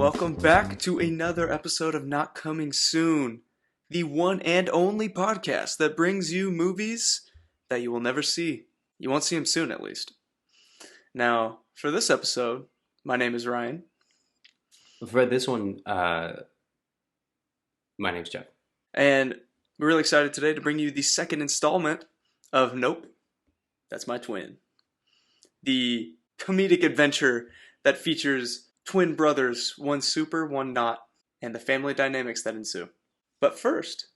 welcome back to another episode of Not Coming Soon, the one and only podcast that brings you movies that you will never see. You won't see them soon, at least. Now, for this episode, my name is Ryan. For this one, my name's Jeff. And we're really excited today to bring you the second installment of Nope, That's My Twin. The comedic adventure that features twin brothers, one super, one not, and the family dynamics that ensue. But first,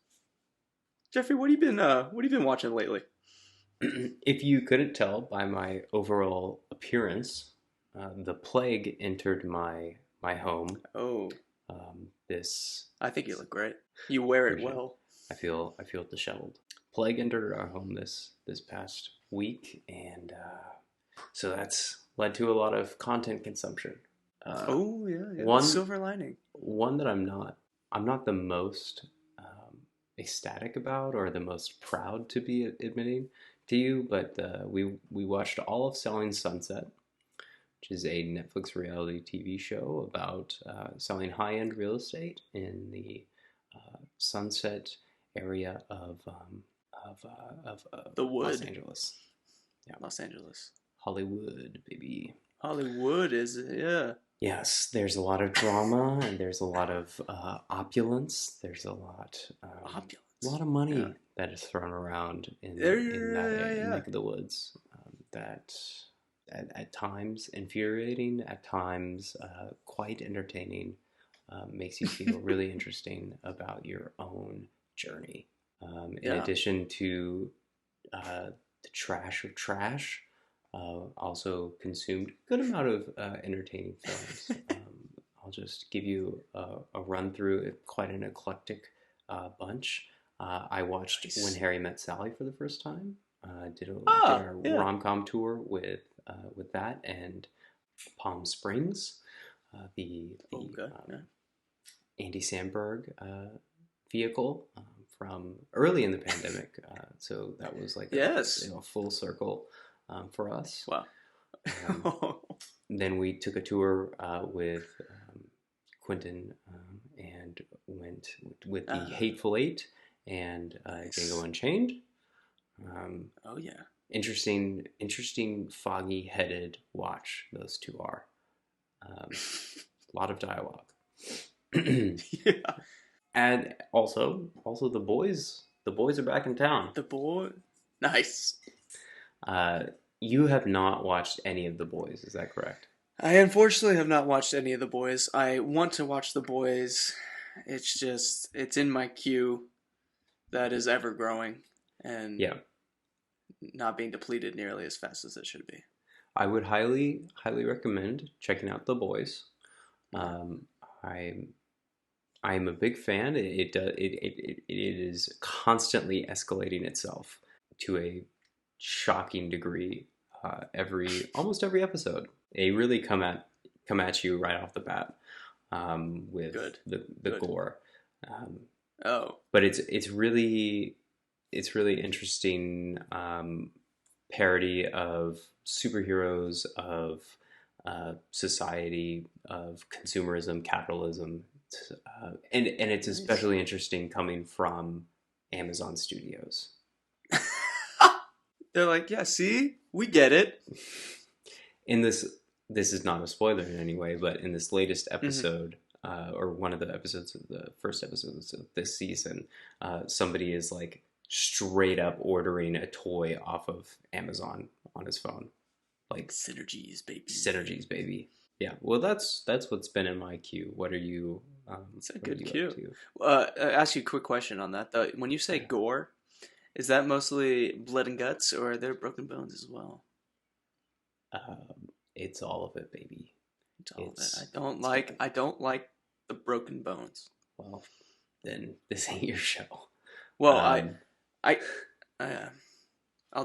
Jeffrey, what have you been watching lately? If you couldn't tell by my overall appearance, the plague entered my home. Oh, This I think you look great. You wear it well. I feel disheveled. Plague entered our home this past week, and so that's led to a lot of content consumption. One silver lining. One that I'm not the most ecstatic about or the most proud to be admitting to you, but we watched all of Selling Sunset, which is a Netflix reality TV show about selling high-end real estate in the Sunset area of the Wood. Los Angeles. Yeah, Los Angeles. Hollywood, baby. Hollywood is, yeah. Yes, there's a lot of drama and there's a lot of opulence. There's a lot of money that is thrown around in that neck of the woods. That at times infuriating, at times quite entertaining, makes you feel really interesting about your own journey. In addition to the trash of trash, also consumed a good amount of entertaining films. I'll just give you a run through. Quite an eclectic bunch. I watched When Harry Met Sally for the first time. Did our rom-com tour with that, and Palm Springs, the Andy Samberg vehicle from early in the pandemic. So that was like a full circle for us. Wow. Then we took a tour with Quentin and went with the Hateful Eight and Django Unchained. Interesting foggy-headed watch those two are. A lot of dialogue. Yeah. And also the boys are back in town. Nice. You have not watched any of The Boys, is that correct? I unfortunately have not watched any of The Boys. I want to watch The Boys. It's in my queue that is ever growing and not being depleted nearly as fast as it should be. I would highly recommend checking out The Boys. I'm a big fan. It is constantly escalating itself to a shocking degree almost every episode. They really come at you right off the bat with the gore. But it's really interesting parody of superheroes, of society, of consumerism, capitalism, and it's especially interesting coming from Amazon Studios. They're like, yeah, see, we get it. In this is not a spoiler in any way, but in this latest episode, or one of the episodes of the first episodes of this season, somebody is like straight up ordering a toy off of Amazon on his phone, like synergies, baby. Yeah, well, that's what's been in my queue. What are you? It's a good queue. I'll ask you a quick question on that though. When you say gore, is that mostly blood and guts, or are there broken bones as well? It's all of it, baby. It's all of it. I don't like the broken bones. Well, then this ain't your show. Well, I'll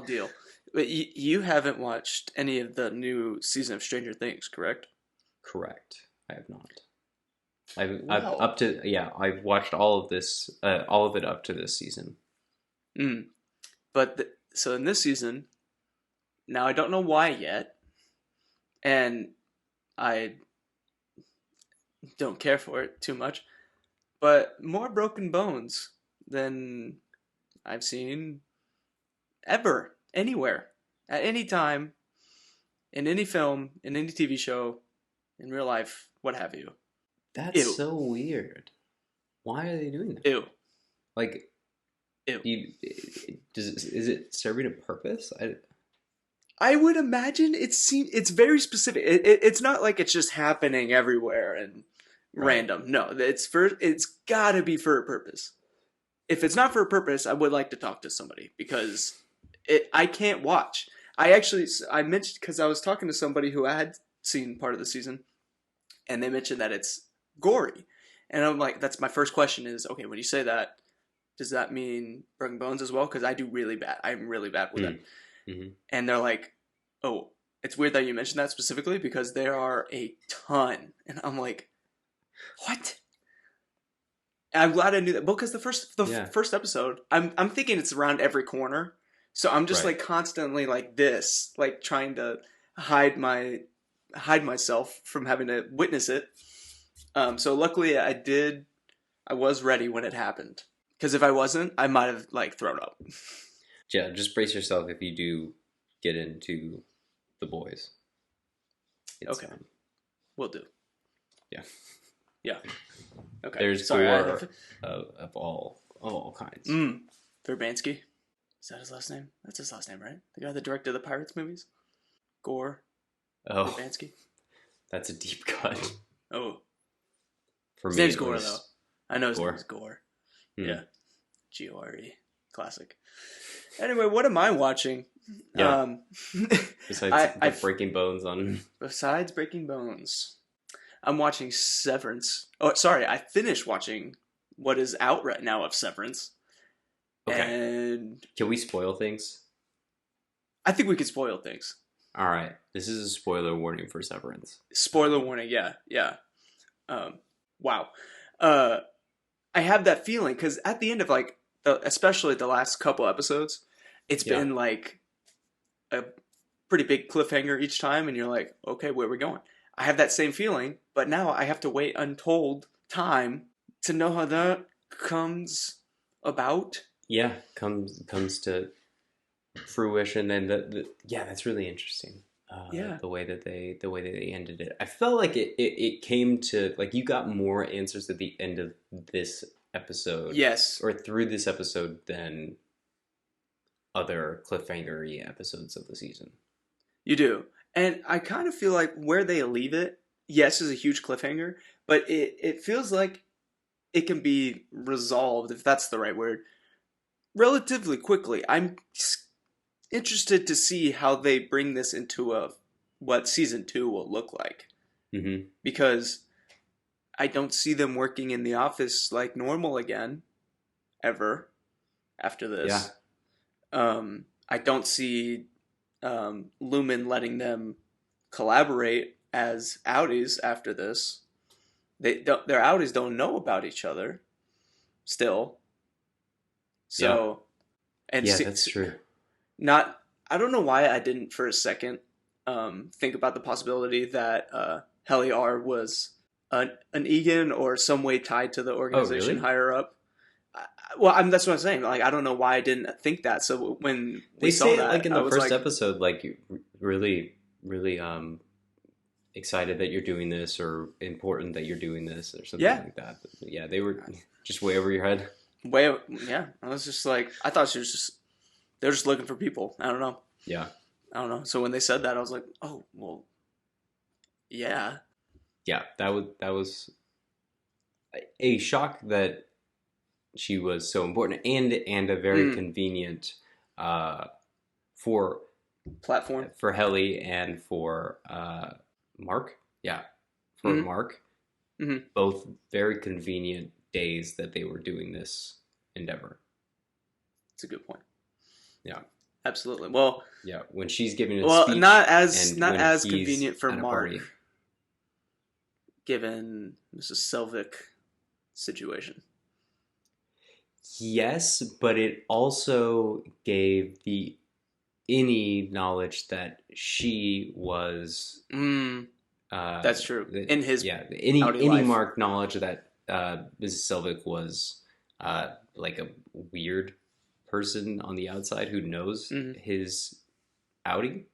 deal. But you haven't watched any of the new season of Stranger Things, correct? Correct. I have not. I've watched all of it up to this season. But so in this season, now I don't know why yet, and don't care for it too much. But more broken bones than I've seen ever, anywhere, at any time, in any film, in any TV show, in real life, what have you. That's Ew. So weird. Why are they doing that? Ew. Like, Ew. Is it serving a purpose? I would imagine it's very specific. It's not like it's just happening everywhere and random. No, it's got to be for a purpose. If it's not for a purpose, I would like to talk to somebody because I can't watch. I mentioned because I was talking to somebody who had seen part of the season, and they mentioned that it's gory, and I'm like, that's my first question is, okay, when you say that, does that mean broken bones as well? Because I do really bad. I'm really bad with it. Mm-hmm. And they're like, oh, it's weird that you mentioned that specifically because there are a ton, and I'm like, what? And I'm glad I knew that because the first episode, I'm thinking it's around every corner, so I'm just like constantly like this, like trying to hide myself from having to witness it. So luckily I was ready when it happened. Because if I wasn't, I might have like thrown up. Yeah, just brace yourself if you do get into the boys. Okay, will do. Yeah. Yeah. Okay. There's gore of all kinds. Verbansky. Is that his last name? That's his last name, right? The guy that directed the Pirates movies? Gore. Oh. Verbansky. That's a deep cut. Oh. For his me, name's Gore, though. I know his name is Gore. Yeah. G-O-R-E. Classic. Anyway, what am I watching? Yeah. Besides Breaking Bones on... Besides Breaking Bones. I'm watching Severance. Oh, sorry. I finished watching what is out right now of Severance. Okay. And... Can we spoil things? I think we could spoil things. All right. This is a spoiler warning for Severance. Spoiler warning, yeah. Wow. I have that feeling because at the end of like, especially the last couple episodes, it's been like a pretty big cliffhanger each time, and you're like, okay, where are we going? I have that same feeling, but now I have to wait untold time to know how that comes about. Yeah, comes to fruition, and that's really interesting. The way that they ended it, I felt like it came to like you got more answers at the end of this episode, yes, or through this episode than other cliffhanger-y episodes of the season. You do, and I kind of feel like where they leave it, yes, is a huge cliffhanger, but it feels like it can be resolved, if that's the right word, relatively quickly. I'm interested to see how they bring this into what season 2 will look like. Mm-hmm. Because I don't see them working in the office like normal again, ever, after this. Yeah. I don't see Lumen letting them collaborate as outies after this. Their outies don't know about each other still. So, and that's true. I don't know why I didn't for a second think about the possibility that Heli R was an Egan or some way tied to the organization higher up. That's what I'm saying. Like, I don't know why I didn't think that. So when we saw that, like in the first episode, like really, really excited that you're doing this, or important that you're doing this, or something like that. But yeah, they were just way over your head. I was just like, I thought they're just looking for people. I don't know. Yeah. I don't know. So when they said that, I was like, oh, well, yeah. Yeah, that was a shock that she was so important and a very convenient for platform for Heli and for Mark. Yeah, for Mark. Mm-hmm. Both very convenient days that they were doing this endeavor. That's a good point. Yeah, absolutely. Well, yeah, when she's giving a speech, not as convenient for Mark, given Mrs. Selvig situation. Yes, but it also gave any knowledge that she was That's true. In his any marked knowledge that Mrs. Selvig was like a weird person on the outside who knows his Audi.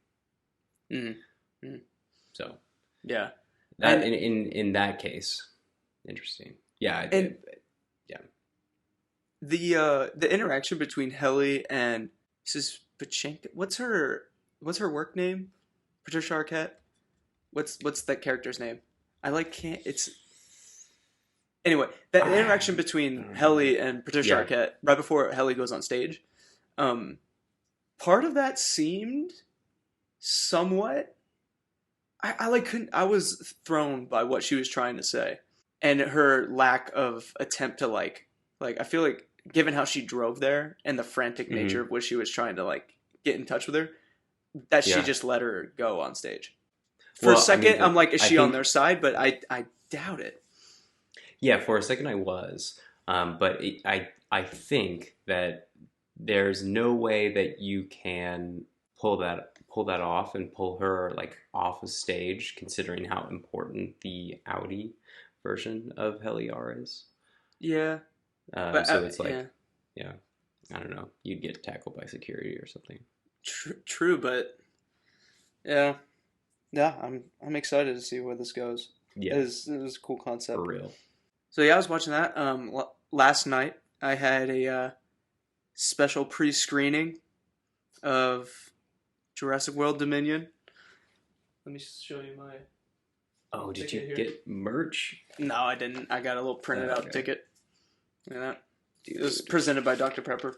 So yeah, that in that case, interesting. Yeah, the interaction between Helly and Mrs. Pachenko. What's her work name? Patricia Arquette. What's that character's name? It's anyway, that interaction between Helly and Patricia Arquette right before Helly goes on stage. Part of that seemed somewhat. I was thrown by what she was trying to say, and her lack of attempt to like I feel like, given how she drove there and the frantic nature of what she was trying to like get in touch with her, that she just let her go on stage. For a second, I'm like, is she on their side? But I doubt it. Yeah, for a second I was, but I think that there's no way that you can pull that off and pull her like off a stage, considering how important the Audi version of Heliar is. Yeah. So it's like, I don't know, you'd get tackled by security or something. True, but yeah, I'm excited to see where this goes. Yeah, it was a cool concept for real. So yeah, I was watching that. Last night I had a special pre-screening of Jurassic World Dominion. Let me show you my. Oh, did you get merch? No, I didn't. I got a little printed out ticket. Yeah, it was presented by Dr. Pepper.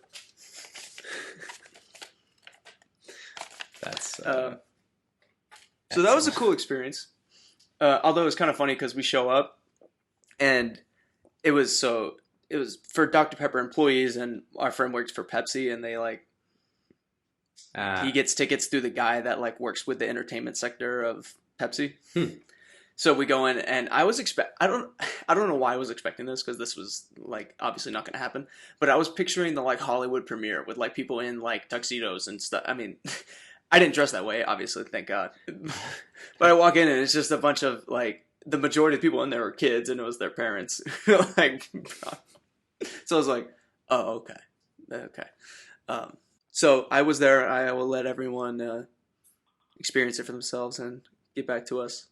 That's so that was a cool experience. Although it was kind of funny because we show up, and it was for Dr. Pepper employees, and our friend works for Pepsi, and they like he gets tickets through the guy that like works with the entertainment sector of Pepsi. So we go in, and I don't know why I was expecting this, because this was like obviously not going to happen. But I was picturing the like Hollywood premiere with like people in like tuxedos and stuff. I mean, I didn't dress that way, obviously, thank God. But I walk in, and it's just a bunch of like, the majority of people in there were kids, and it was their parents. Like, so I was like, oh, okay. So I was there. I will let everyone experience it for themselves and get back to us.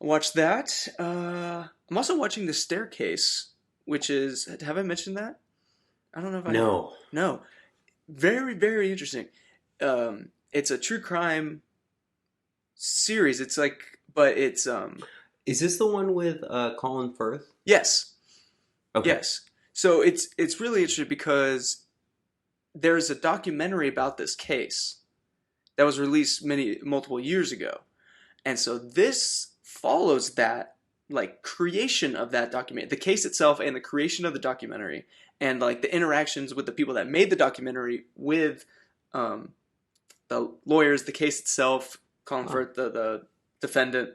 I watched that. I'm also watching The Staircase, which is, have I mentioned that? I don't know if I have. No. Very, very interesting. It's a true crime series. It's like, but it's Is this the one with Colin Firth? Yes. Okay. Yes. So it's really interesting because there's a documentary about this case that was released multiple years ago. And so this follows that like creation of that document, the case itself and the creation of the documentary, and like the interactions with the people that made the documentary with the lawyers, the case itself, Colin Firth, the defendant,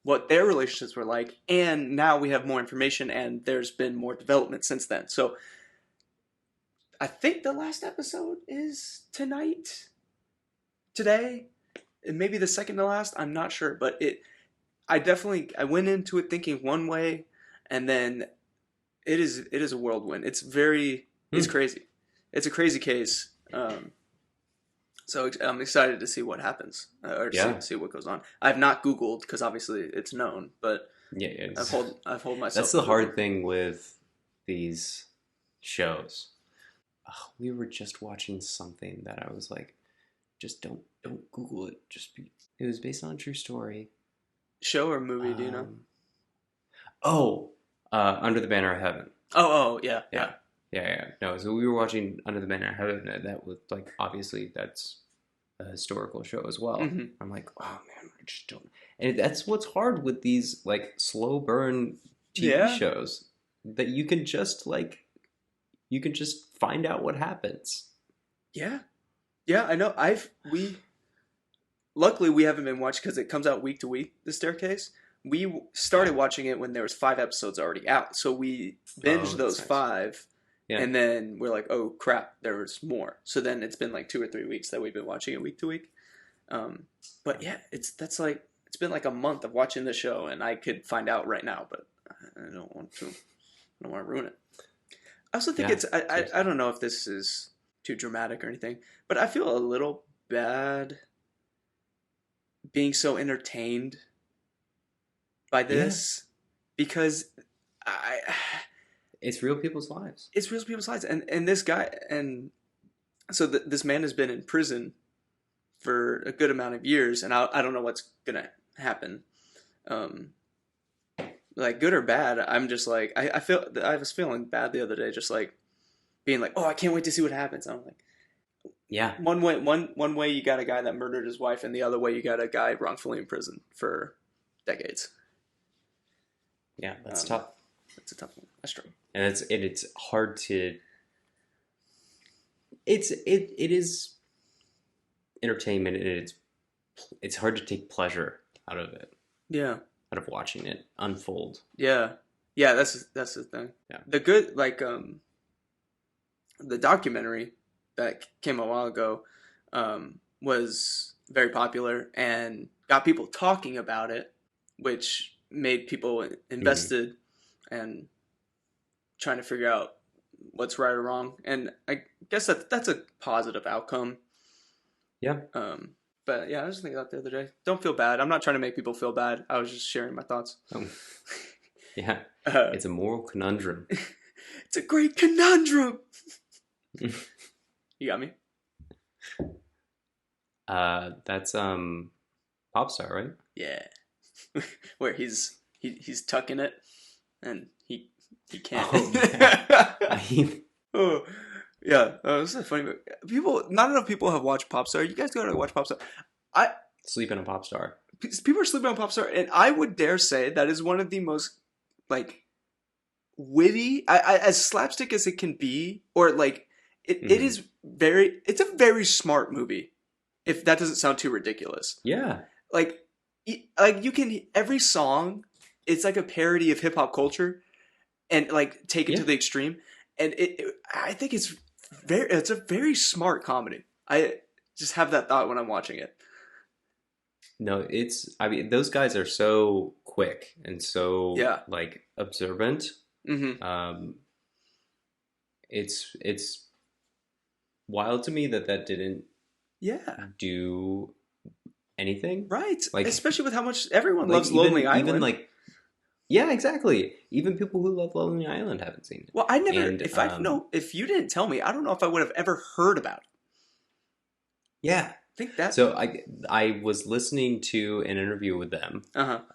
what their relationships were like. And now we have more information, and there's been more development since then. So I think the last episode is today, and maybe the second to last. I'm not sure, but I went into it thinking one way, and then it is a whirlwind. It's crazy. It's a crazy case. So I'm excited to see what happens, or see what goes on. I've not Googled because obviously it's known, but I've hold myself. That's the hard thing with these shows. We were just watching something that I was like, just don't Google it. It was based on a true story. Show or movie? Do you know? Under the Banner of Heaven. Yeah. No, so we were watching Under the Banner of Heaven, and that was like, obviously that's a historical show as well. Mm-hmm. I'm like, oh man, I just don't. And that's what's hard with these like slow burn TV shows, that you can just find out what happens. Yeah, I know. Luckily we haven't been watching because it comes out week to week. The Staircase. We started watching it when there was 5 episodes already out, so we binged those 5, and then we're like, oh crap, there's more. So then it's been like 2 or 3 weeks that we've been watching it week to week. But yeah, that's like it's been like a month of watching the show, and I could find out right now, but I don't want to. I don't want to ruin it. I also think I don't know if this is too dramatic or anything, but I feel a little bad being so entertained by this because it's real people's lives. It's real people's lives, and this guy, and so this man has been in prison for a good amount of years, and I don't know what's gonna happen, like good or bad. I'm just like I was feeling bad the other day, just like being like, oh, I can't wait to see what happens. And I'm like, yeah, one way you got a guy that murdered his wife, and the other way you got a guy wrongfully in prison for decades. Yeah, that's tough. That's a tough one. That's true. And it's hard to. It is entertainment, and it's hard to take pleasure out of it. Yeah. Out of watching it unfold. Yeah. Yeah, that's the thing. Yeah. The good, like, the documentary that came a while ago was very popular and got people talking about it, which made people invested and trying to figure out what's right or wrong. And I guess that's a positive outcome. Yeah. But yeah, I was just thinking about the other day. Don't feel bad. I'm not trying to make people feel bad. I was just sharing my thoughts. Yeah. It's a moral conundrum. It's a great conundrum. You got me? That's Popstar, right? Yeah. Where he's tucking it and he can't. Oh, yeah. This is a funny movie. Not enough people have watched Popstar. You guys gotta watch Popstar. Sleeping on Popstar. People are sleeping on Popstar, and I would dare say that is one of the most like witty, as slapstick as it can be, or like it is very. It's a very smart movie. If that doesn't sound too ridiculous. Yeah. Like you can every song. It's like a parody of hip hop culture, and like take it to the extreme. And I think it's a very smart comedy. I just have that thought when I'm watching it. No, I mean, those guys are so quick and so like observant. Mm-hmm. It's wild to me that didn't do anything. Right. Like, especially with how much everyone loves Lonely Island. Even like, yeah, exactly. Even people who love Lonely Island haven't seen it. Well, I never. And, if you didn't tell me, I don't know if I would have ever heard about it. Yeah, I think that. So I was listening to an interview with them,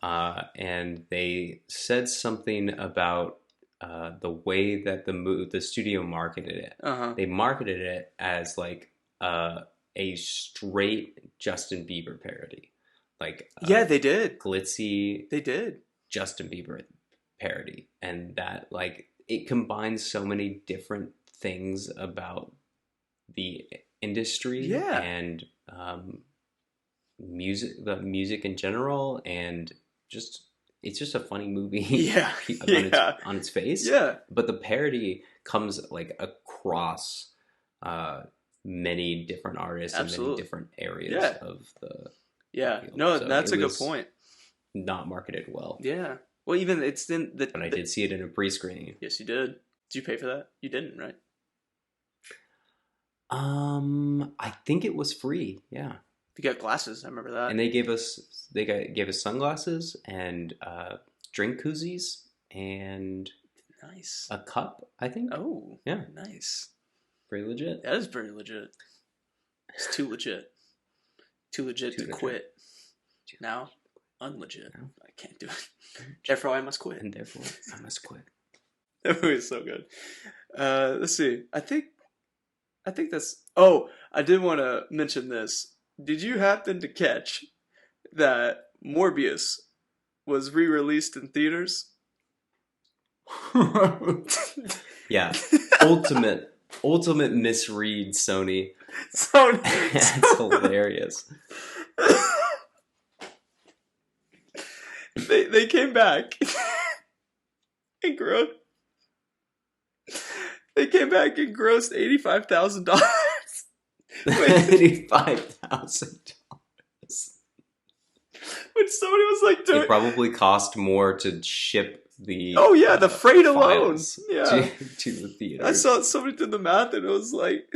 and they said something about the way that the studio marketed it. They marketed it as like a straight Justin Bieber parody, like they did glitzy. They did. Justin Bieber parody, and that like it combines so many different things about the industry and music in general, and it's just a funny movie on its face. But the parody comes like across many different artists and many different areas of the field. No, so that's a good point. Not marketed well. Yeah. Well, even it's in the. But I did see it in a pre-screening. Yes, you did. Did you pay for that? You didn't, right? I think it was free. Yeah. You got glasses. I remember that. And they gave us sunglasses and drink koozies and a cup. I think. Oh. Yeah. Nice. Pretty legit. That is very legit. It's too legit. Too legit to quit. Now. Unlegit. No. I can't do it. Therefore, I must quit. And therefore, I must quit. That movie is so good. Let's see. I think that's... Oh, I did want to mention this. Did you happen to catch that Morbius was re-released in theaters? Yeah. Ultimate misread, Sony. That's hilarious. They came back and grossed. They came back and grossed $85,000. $85,000. when somebody was like doing it probably cost more to ship the the freight alone to the theater. I saw somebody did the math and it was like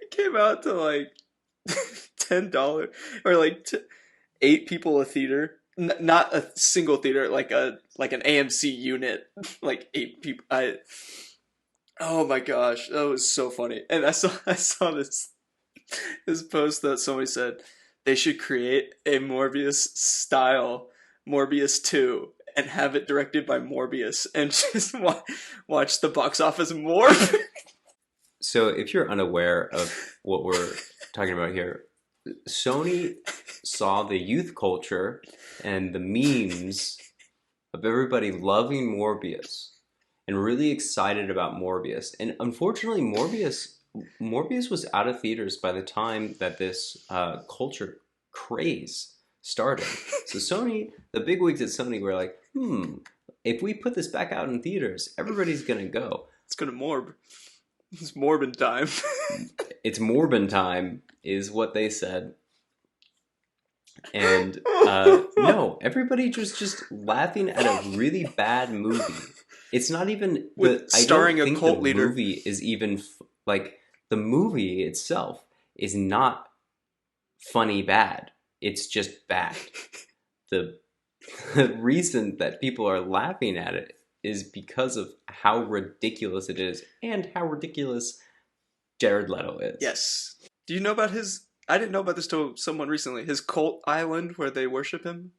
it came out to like $10 or like 8 people a theater, not a single theater, like an AMC unit, like 8 people. Oh my gosh, that was so funny. And I saw this post that somebody said they should create a Morbius style Morbius 2 and have it directed by Morbius and just watch the box office morph. So if you're unaware of what we're talking about here, Sony saw the youth culture and the memes of everybody loving Morbius and really excited about Morbius. And unfortunately, Morbius was out of theaters by the time that this culture craze started. So Sony, the bigwigs at Sony were like, if we put this back out in theaters, everybody's going to go. It's going to morb. It's Morbin Time. It's Morbin Time, is what they said. And no, everybody was just laughing at a really bad movie. It's not even starring a cult leader. The movie is even like the movie itself is not funny bad. It's just bad. The reason that people are laughing at it is because of how ridiculous it is and how ridiculous Jared Leto is. Yes. Do you know about his... I didn't know about this till someone recently. His cult island where they worship him.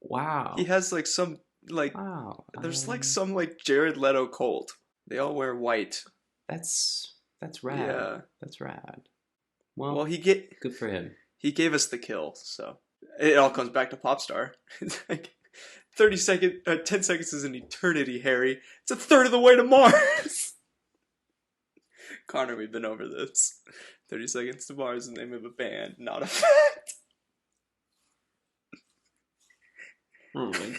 Wow. He has like some... like wow. There's like some like Jared Leto cult. They all wear white. That's rad. Yeah. That's rad. Well, good for him. He gave us the kill, so... It all comes back to Popstar. It's like... 10 seconds is an eternity, Harry. It's a third of the way to Mars. Connor, we've been over this. 30 Seconds to Mars is the name of a band, not a fact. Oh my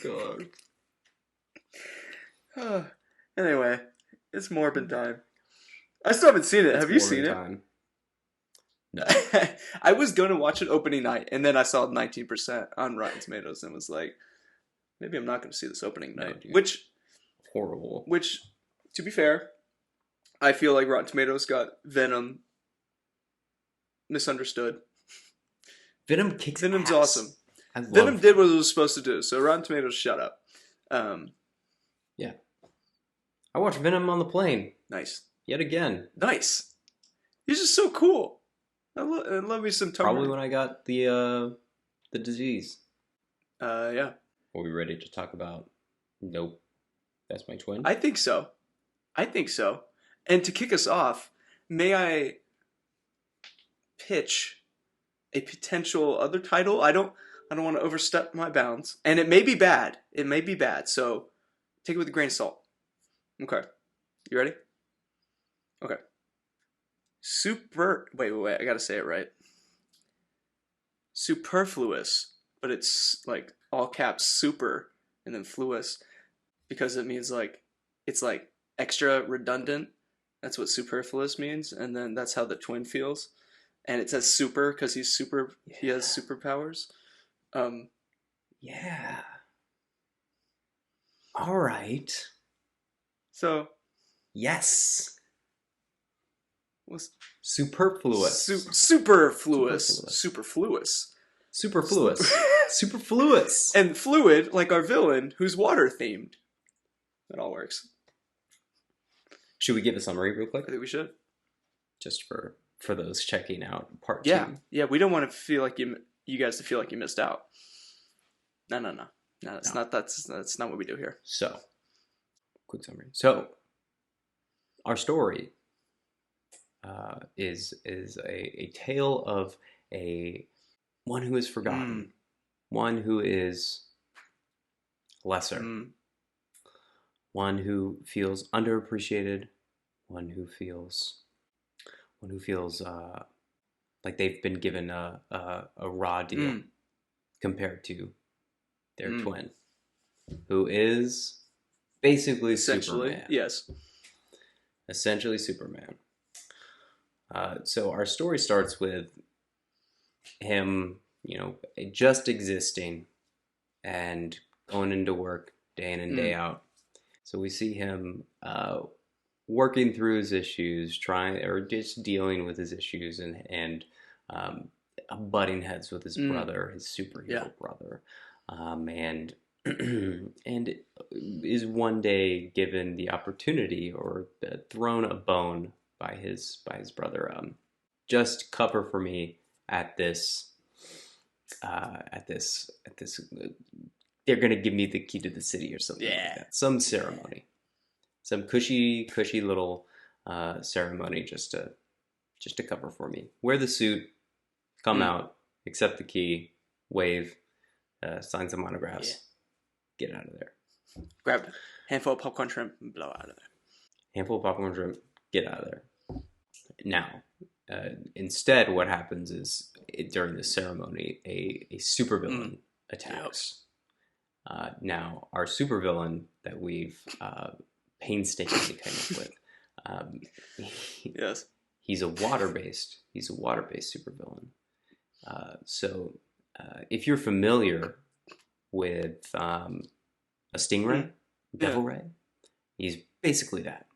god. Anyway, it's Morbin Time. I still haven't seen it. Have you seen it? No. I was going to watch it opening night, and then I saw 19% on Rotten Tomatoes and was like, maybe I'm not going to see this opening night. Dude. Which... horrible. Which, to be fair, I feel like Rotten Tomatoes got Venom misunderstood. Venom kicks Venom's ass. Awesome. Venom did what it was supposed to do, so Rotten Tomatoes, shut up. Yeah. I watched Venom on the plane. Nice. Yet again. Nice. He's just so cool. I love me some Tom. Probably when I got the disease. Yeah. Are we ready to talk about Nope? That's my twin? I think so. And to kick us off, may I pitch a potential other title? I don't want to overstep my bounds. And it may be bad. So take it with a grain of salt. Okay. You ready? Okay. Wait. I gotta say it right. Superfluous. But it's like all caps super and then fluous. Because it means like, it's like extra redundant. That's what superfluous means. And then that's how the twin feels. And it says super because he's super. Yeah. He has superpowers. Yeah. All right. So. Yes. What's superfluous? Superfluous. And fluid, like our villain, who's water themed. That all works. Should we give a summary real quick? I think we should. Just for those checking out part 2. Yeah. We don't want to feel like you guys to feel like you missed out. No. That's not what we do here. So, quick summary. So, our story is a tale of one who is forgotten, one who is lesser, one who feels underappreciated, one who feels like they've been given a raw deal compared to their twin, who is basically Superman. Yes. Essentially Superman. So our story starts with him, just existing and going into work day in and day out. So we see him working through his issues, just dealing with his issues, and butting heads with his brother, his superhero brother, and and is one day given the opportunity or thrown a bone by his brother. Just cover for me at this. They're gonna give me the key to the city or something like that. Some ceremony, some cushy little ceremony just to cover for me. Wear the suit, come out, accept the key, wave, sign some autographs, get out of there. Grab a handful of popcorn shrimp and blow out of there. Handful of popcorn shrimp, get out of there. Now, instead, what happens is during the ceremony, a supervillain attacks. Now, our supervillain that we've painstakingly come up with, he's a water-based supervillain. So, if you're familiar with a stingray, devil ray, he's basically that.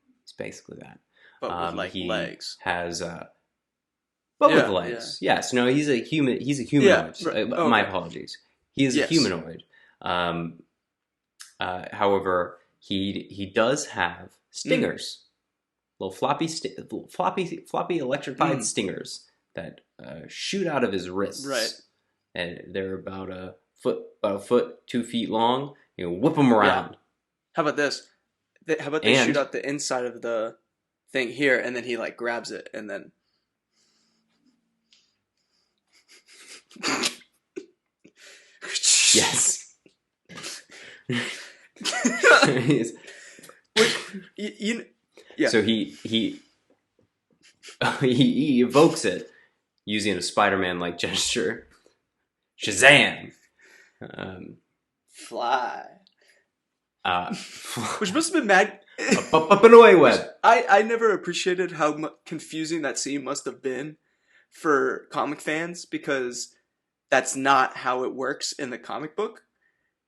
But with legs. Has but with legs. Yeah. Yes. No, he's a human. He's a humanoid. Yeah, my apologies. He is a humanoid. However, he does have stingers, little floppy electrified stingers that shoot out of his wrists. Right. And they're about a foot, 2 feet long. Whip them around. Yeah. How about this? How about they shoot out the inside of the thing here, and then he grabs it, and then. Yes. So he evokes it using a Spider-Man-like gesture. Shazam! Fly. Which must have been mad. Up and away, web. I never appreciated how confusing that scene must have been for comic fans, because that's not how it works in the comic book.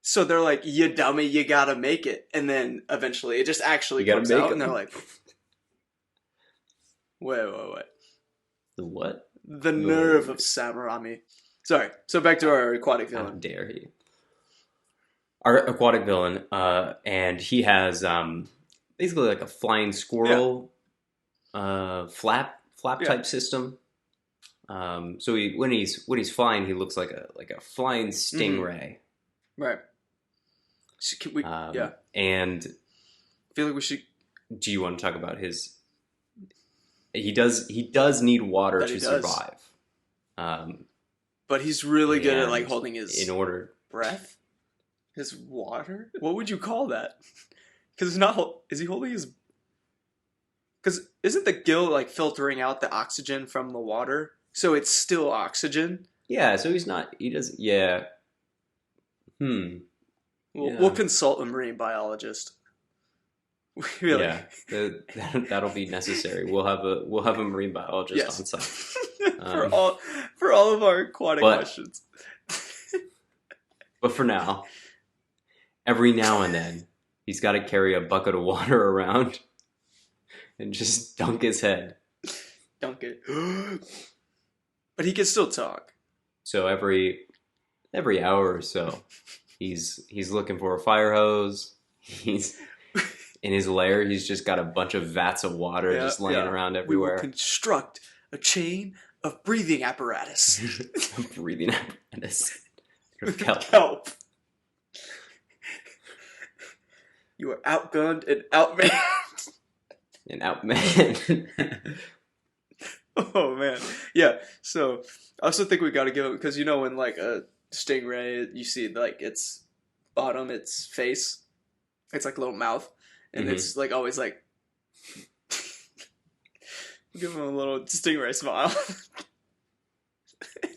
So they're like, you dummy, you gotta make it. And then eventually it just actually comes out, and they're like, wait. The what? The nerve of Samarami. Sorry. So back to our aquatic villain. How dare he? Our aquatic villain, and he has basically like a flying squirrel flap type system. So when he's flying, he looks like a flying stingray. Right. So can we, and I feel like we should. Do you want to talk about his? He does need water to survive. But he's really good at holding his breath. His water? What would you call that? Because it's not. Is he holding his? Because isn't the gill filtering out the oxygen from the water? So it's still oxygen. Yeah. So he's not. He doesn't. Yeah. We'll consult a marine biologist. Really? Yeah, that'll be necessary. We'll have a marine biologist on site for all of our aquatic questions. But for now, every now and then, he's got to carry a bucket of water around and just dunk his head. Dunk it. But he can still talk. So every hour or so, he's looking for a fire hose. He's in his lair. He's just got a bunch of vats of water just laying around everywhere. We will construct a chain of breathing apparatus. Breathing apparatus. Kelp. You are outgunned and outmanned. Oh man, yeah. So I also think we got to give it, because when a stingray, you see its bottom, its face, it's a little mouth, and it's always give him a little stingray smile.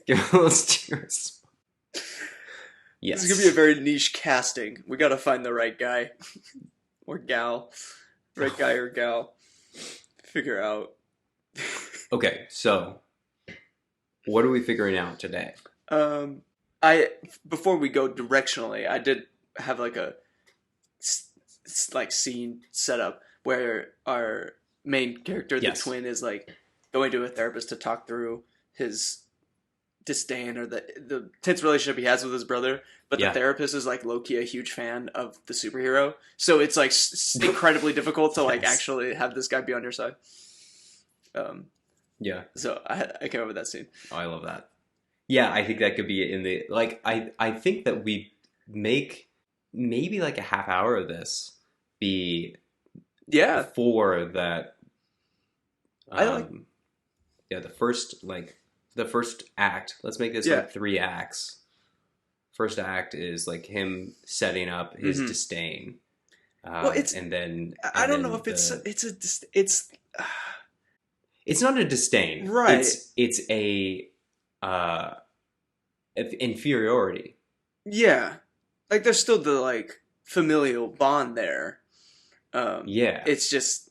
Give him a little stingray smile. Yes. This is gonna be a very niche casting. We got to find the right guy or gal, right guy or gal. Figure out. Okay, so what are we figuring out today? Before we go directionally, I did have like a like scene set up where our main character, the twin, is like going to a therapist to talk through his disdain or the tense relationship he has with his brother, but the therapist is like low-key a huge fan of the superhero, so it's like incredibly difficult to like actually have this guy be on your side. So I came up with that scene. Oh, I love that. Yeah, I think that could be in the like I think that we make maybe like a half hour of this be for that I like the first act. Let's make this like 3 acts. First act is like him setting up his disdain. Well, and then I don't know if it's not a disdain, right? It's a inferiority. Yeah, like there's still the like familial bond there. It's just,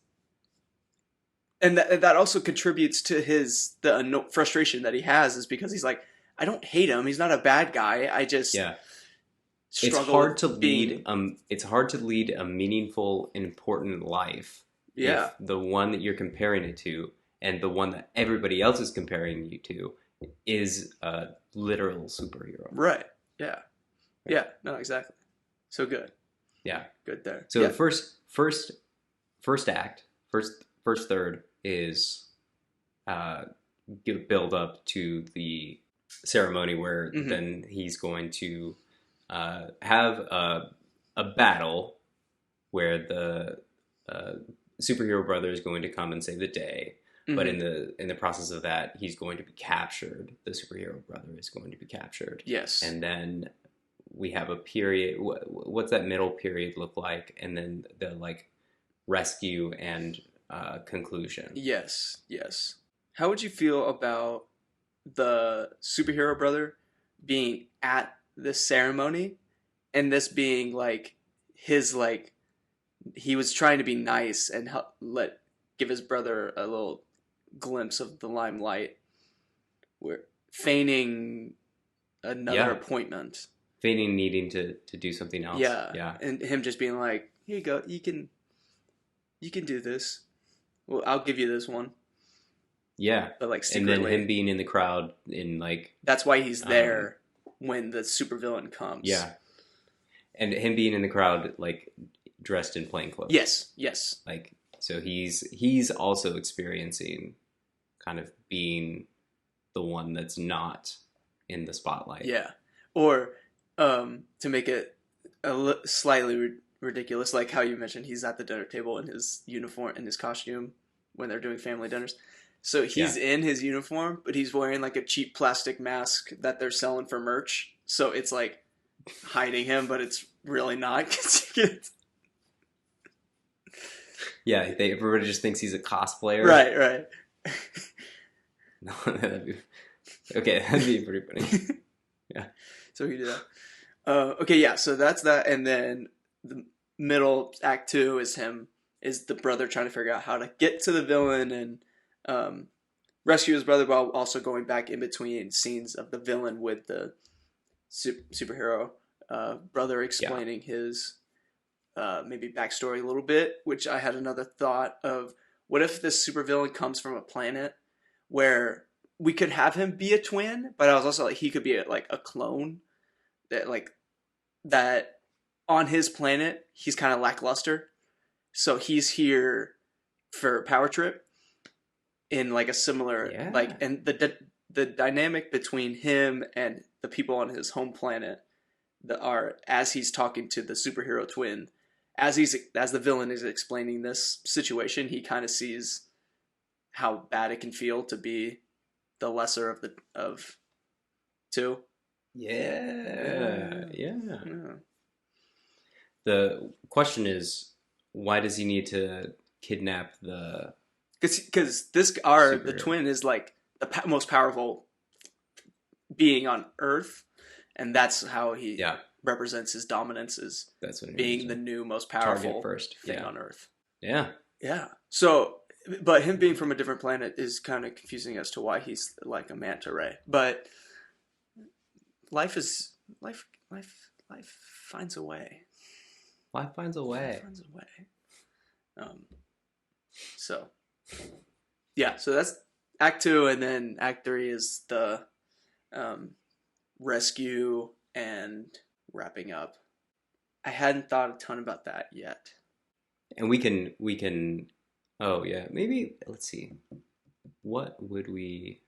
and that also contributes to the frustration that he has, is because he's like, I don't hate him. He's not a bad guy. I just It's hard to lead. It's hard to lead a meaningful, important life. Yeah, if the one that you're comparing it to, and the one that everybody else is comparing you to, is a literal superhero. Right. Yeah. Yeah. No, exactly. So good. Yeah. Good there. So the first act, first third is build up to the ceremony where then he's going to have a battle where the superhero brother is going to come and save the day. But in the process of that, he's going to be captured. The superhero brother is going to be captured. Yes. And then we have a period. What's that middle period look like? And then the like rescue and conclusion. Yes. Yes. How would you feel about the superhero brother being at the ceremony, and this being like his like he was trying to be nice and give his brother a little glimpse of the limelight, where feigning another appointment, feigning needing to do something else. Yeah, and him just being like, "Here you go, you can do this. Well, I'll give you this one." Yeah, but like secretly, and then him being in the crowd in like that's why he's there when the supervillain comes. Yeah, and him being in the crowd like dressed in plain clothes. Yes. Like so, he's also experiencing kind of being the one that's not in the spotlight. Yeah, or to make it slightly ridiculous, like how you mentioned, he's at the dinner table in his uniform, in his costume, when they're doing family dinners. So he's in his uniform, but he's wearing like a cheap plastic mask that they're selling for merch. So it's like hiding him, but it's really not. Yeah, everybody just thinks he's a cosplayer. Right. No, that'd be pretty funny. Yeah. So he did that. Okay, yeah. So that's that, and then the middle act 2 is the brother trying to figure out how to get to the villain and rescue his brother, while also going back in between scenes of the villain with the superhero brother explaining his maybe backstory a little bit. Which I had another thought of: what if this supervillain comes from a planet where we could have him be a twin, but I was also like, he could be a clone that on his planet he's kind of lackluster, so he's here for a power trip in like a similar and the dynamic between him and the people on his home planet as he's talking to the superhero twin, as the villain is explaining this situation, he kind of sees how bad it can feel to be the lesser of two. Yeah. The question is, why does he need to kidnap the? Because the twin is like the most powerful being on Earth, and that's how he represents his dominance, is being the new most powerful thing on Earth. Yeah. So But him being from a different planet is kind of confusing as to why he's like a manta ray. But life is life. Life finds a way. Life finds a way. Life finds a way. So, yeah. So that's Act 2, and then Act 3 is the rescue and wrapping up. I hadn't thought a ton about that yet. And we can. Oh yeah, maybe let's see. What would we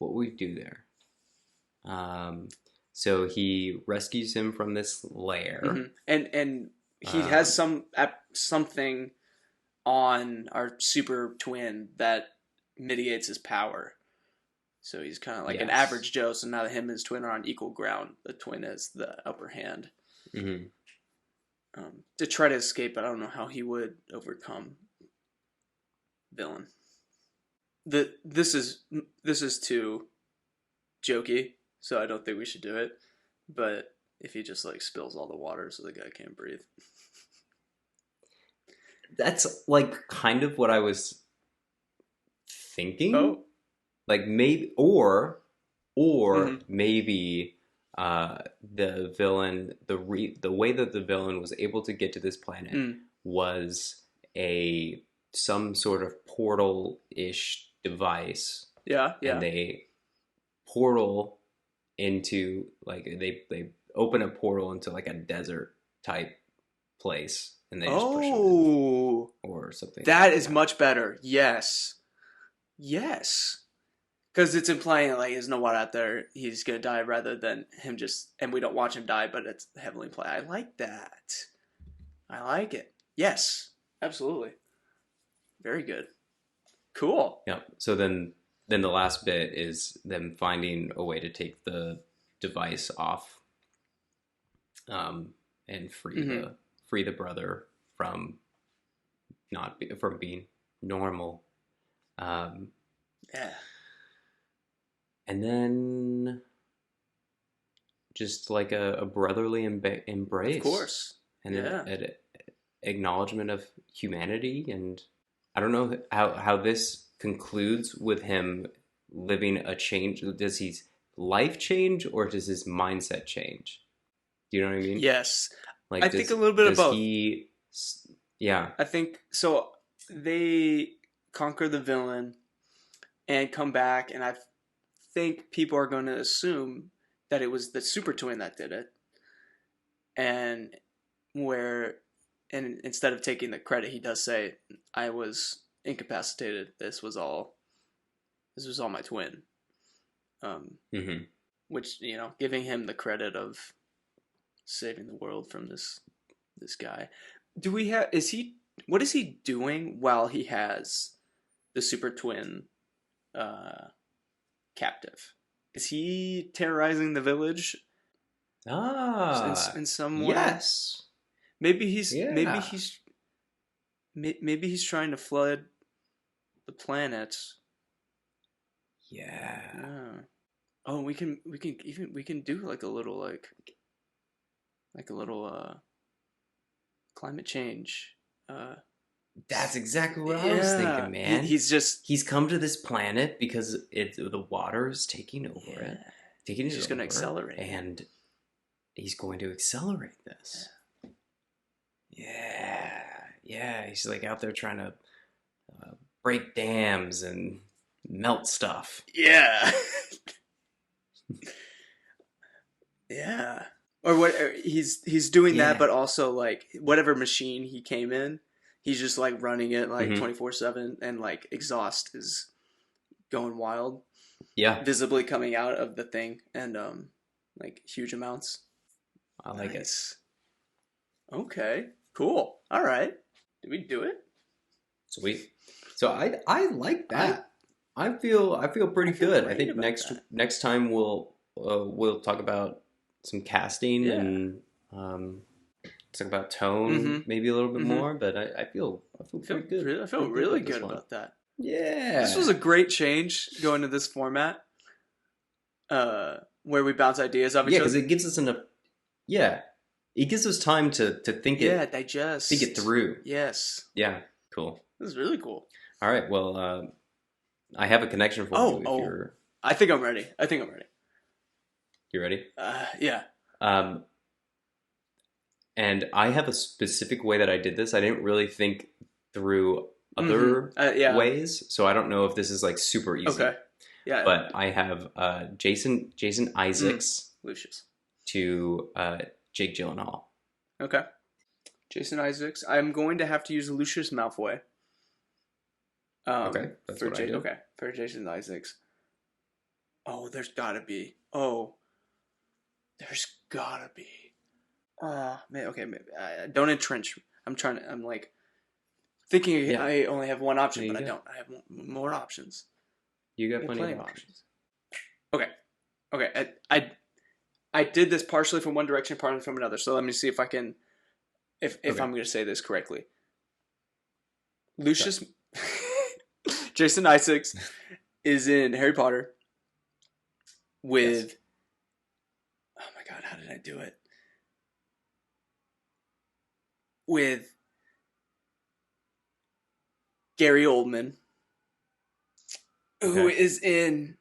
do there? So he rescues him from this lair, and he has something on our super twin that mitigates his power. So he's kind of like an average Joe. So now that him and his twin are on equal ground, the twin has the upper hand. Mm-hmm. To try to escape, but I don't know how he would overcome villain. This is too jokey, so I don't think we should do it. But if he just like spills all the water so the guy can't breathe. That's like kind of what I was thinking. Oh. Like maybe or maybe the villain, the way that the villain was able to get to this planet was some sort of portal-ish device. Yeah. And they portal into like they open a portal into like a desert type place, and they just push them or something. That is much better. Yes. Because it's implying like there's no water out there, he's gonna die, rather than him and we don't watch him die, but it's heavily implied. I like that. I like it. Yes, absolutely. Very good. Cool. Yeah. So then the last bit is them finding a way to take the device off, and free the brother from being normal. Yeah. And then just like a brotherly embrace. Of course. And an acknowledgement of humanity. And I don't know how this concludes with him living a change. Does his life change or does his mindset change? Do you know what I mean? Yes. Like, I think a little bit of both. I think so. They conquer the villain and come back, and I think people are going to assume that it was the super twin that did it, and instead of taking the credit, he does say, "I was incapacitated. This was all my twin." Which, giving him the credit of saving the world from this guy. What is he doing while he has the super twin captive? Is he terrorizing the village? In some way? Yes. Maybe he's trying to flood the planet. Yeah. Oh, we can do like a little climate change. That's exactly what I was thinking, man. He's come to this planet because the water is taking over it. He's just going to accelerate. And he's going to accelerate this. Yeah. He's like out there trying to break dams and melt stuff. Yeah. Yeah. Or what he's doing that, but also like whatever machine he came in, he's just like running it like 24/7, and like exhaust is going wild. Yeah. Visibly coming out of the thing, and like huge amounts. I like it. Okay. Cool. All right. Did we do it? Sweet. So I like that. I feel pretty good. I think next time we'll talk about some casting and talk about tone maybe a little bit more, but I feel pretty good. I feel really good about that. Yeah. This was a great change going to this format where we bounce ideas off each other. Yeah, because it gives us enough. Yeah. It gives us time to think it. Yeah, digest. Think it through. Yes. Yeah. Cool. This is really cool. All right. Well, I have a connection for you. If you're... I think I'm ready. You ready? Yeah. And I have a specific way that I did this. I didn't really think through other ways, so I don't know if this is like super easy. Okay. Yeah. But I have Jason Isaacs Lucius to Jake Gyllenhaal. Okay. Jason Isaacs. I'm going to have to use Lucius Malfoy. Okay, that's what I did. Okay, for Jason Isaacs. Oh, there's gotta be. Oh, there's gotta be. Man. Okay, don't entrench. I'm like thinking I only have one option, but I don't. I have more options. You got plenty of options. Okay. I did this partially from one direction, partially from another. So let me see if I can, if I'm going to say this correctly. Lucius, Jason Isaacs is in Harry Potter with, oh my God, how did I do it? With Gary Oldman, who is in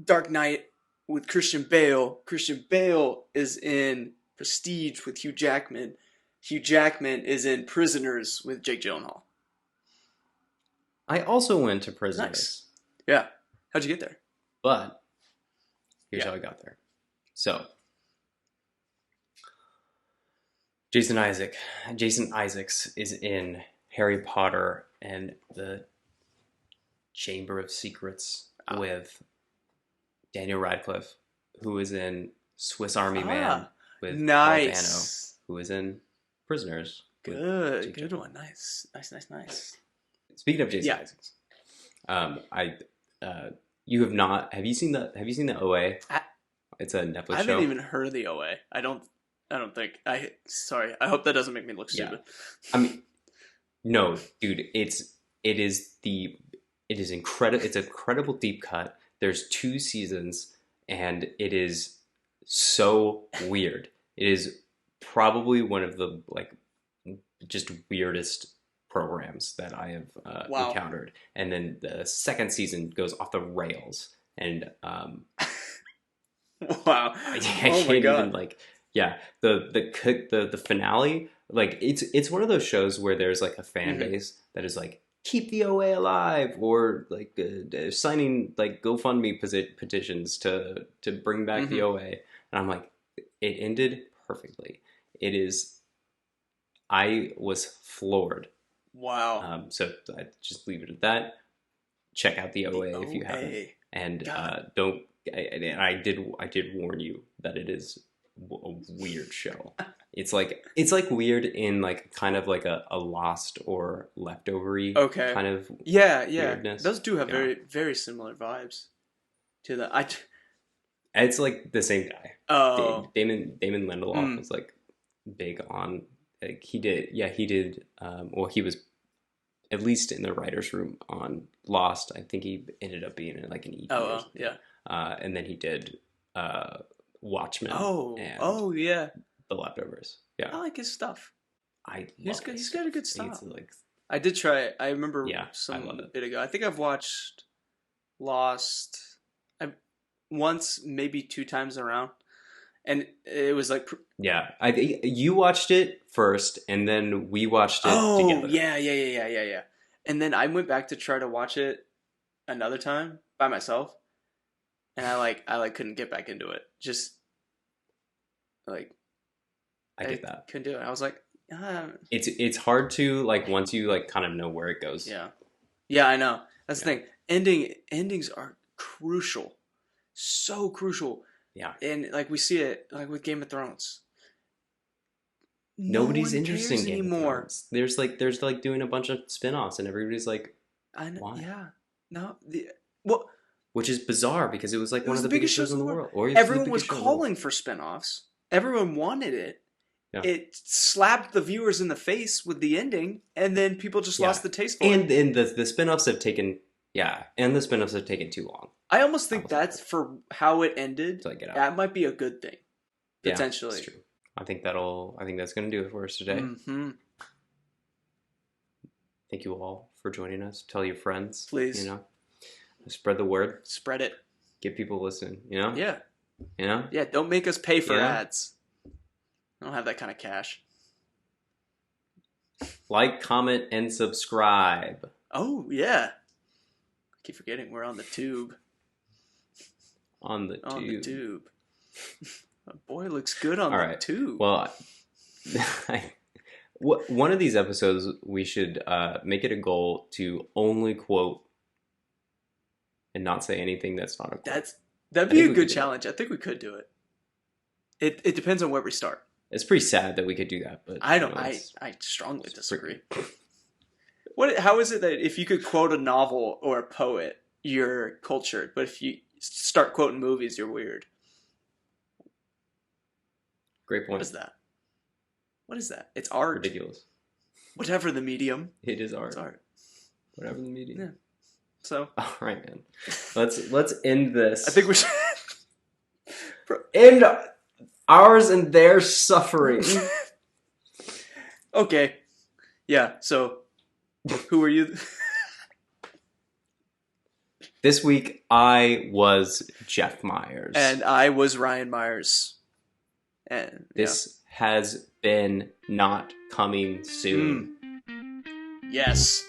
Dark Knight with Christian Bale. Christian Bale is in Prestige with Hugh Jackman. Hugh Jackman is in Prisoners with Jake Gyllenhaal. I also went to Prisoners. Nice. Yeah. How'd you get there? But here's how I got there. So Jason Isaacs is in Harry Potter and the Chamber of Secrets with Daniel Radcliffe, who is in Swiss Army Man with Paul Dano, who is in Prisoners. Good one. Nice. Speaking of Jason Isaacs, you have not. Have you seen the OA? It's a Netflix show. I haven't even heard of the OA. I don't think. Sorry. I hope that doesn't make me look stupid. I mean, no, dude. It is incredible. It's a incredible deep cut. There's 2 seasons, and it is so weird. It is probably one of the just weirdest programs that I have encountered. And then the second season goes off the rails, and wow, I can't even the finale. Like it's one of those shows where there's like a fan base that is like, keep the OA alive, or like signing like GoFundMe petitions to bring back the OA. And I'm like, it ended perfectly. I was floored. Wow. So I just leave it at that. Check out the OA if you haven't. And I did warn you that it is a weird show. It's like weird in like kind of like a Lost or Leftovery kind of weirdness. Those do have very, very similar vibes to that. It's like the same guy. Oh, Damon Lindelof was like big on like he did. Well, he was at least in the writer's room on Lost. I think he ended up being in like an EP. And then he did Watchmen. The Leftovers. Yeah, I like his stuff. He's got a good style. I did try it. I remember some bit ago. I think I've watched Lost once, maybe 2 times around, and it was like you watched it first, and then we watched it together. Yeah. And then I went back to try to watch it another time by myself, and I couldn't get back into it. Just like. I did that. Couldn't do it. I was like, it's hard to like once you like kind of know where it goes. Yeah, I know. That's the thing. Endings are crucial, so crucial. Yeah, and like we see it like with Game of Thrones. Nobody's interested in Game of Thrones. There's like doing a bunch of spin-offs, and everybody's like, I know. Why? Yeah. No. Which is bizarre because it was like one of the biggest shows in the world. Everyone was calling for spin-offs. Everyone wanted it. Yeah. It slapped the viewers in the face with the ending, and then people just lost the taste for it. And the spin-offs have taken too long. I almost think that's for how it ended. That might be a good thing, potentially. That's true. I think that's going to do it for us today. Thank you all for joining us. Tell your friends. Please. Spread the word. Spread it. Get people listening, Yeah. Yeah, don't make us pay for ads. I don't have that kind of cash. Like, comment, and subscribe. Oh, yeah. I keep forgetting we're on the tube. On the tube. Oh, boy, looks good on the tube. Well, one of these episodes, we should make it a goal to only quote and not say anything that's not a quote. That'd be a good challenge. I think we could do it. It depends on where we start. It's pretty sad that we could do that, but I strongly disagree. How is it that if you could quote a novel or a poet, you're cultured, but if you start quoting movies, you're weird? Great point. What is that? It's art. Ridiculous. Whatever the medium. It is art. It's art. Whatever the medium. Yeah. So. All right, man. Let's end this. I think we should end ours and their suffering. Okay. Yeah. So, who are you? This week, I was Jeff Myers. And I was Ryan Myers. And this has been Not Coming Soon. Yes.